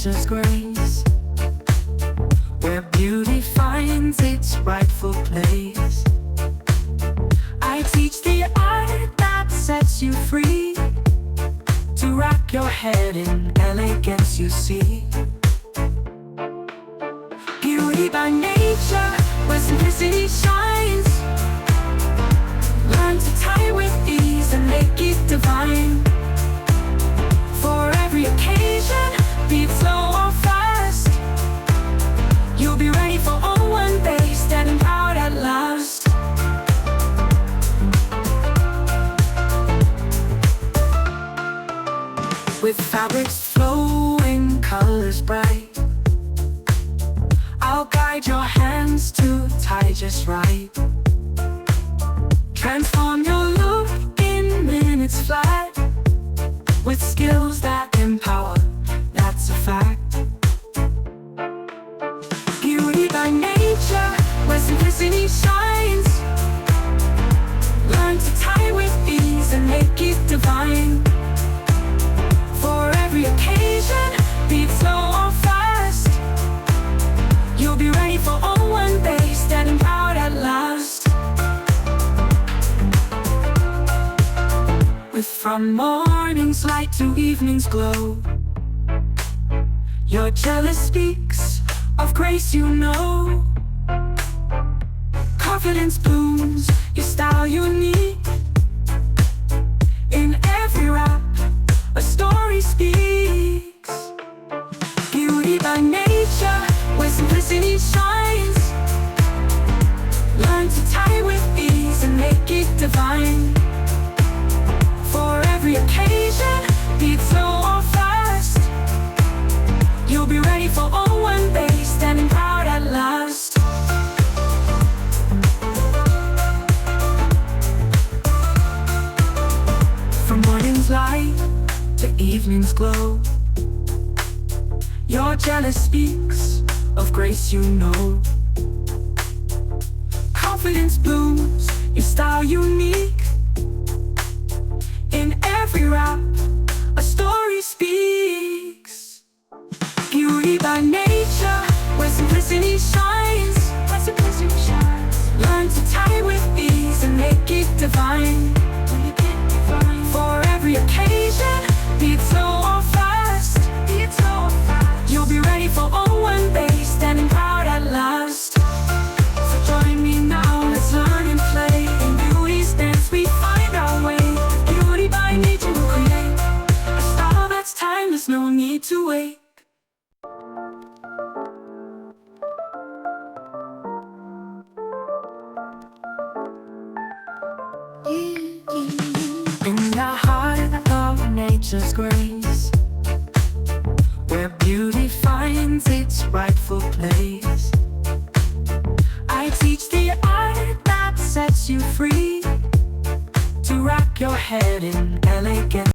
nature's grace, where beauty finds its rightful place. I teach the art that sets you free, to wrap your head in elegance you see. Beauty by nature, where simplicity shines. Learn to tie with ease and make it divine. For every occasion, be it slow or fast, you'll be ready for all one day, standing proud at last. With fabrics flowing, colors bright, I'll guide your hands to tie just right. Transform your look in minutes flat, with skills that empower, that's a fact. Beauty by nature, where simplicity shines. Learn to tie with ease and make it divine. For every occasion, be it slow or fast, you'll be ready for all one day, standing proud at last. From morning's light to evening's glow, your jealous speaks of grace you know. Confidence blooms, your style unique. In every rap, a story speaks. Beauty by nature, where simplicity shines. Learn to tie with ease and make it divine. For every occasion, be it slow or fast, you'll be ready for all one day, standing proud at last. From morning's light to evening's glow, your jealous speaks of grace you know. Confidence blooms, your style unique. In every rap, a story speaks. Beauty by nature, where simplicity shines. Learn to tie with ease and make it divine. For every occasion, be it slow or fast, you'll be ready for all one day, standing proud at last. So join me now, let's learn and play. In beauty's dance we find our way. By nature will create a style that's timeless, no need to wait. In the heart of nature's grace, where beauty finds its rightful place.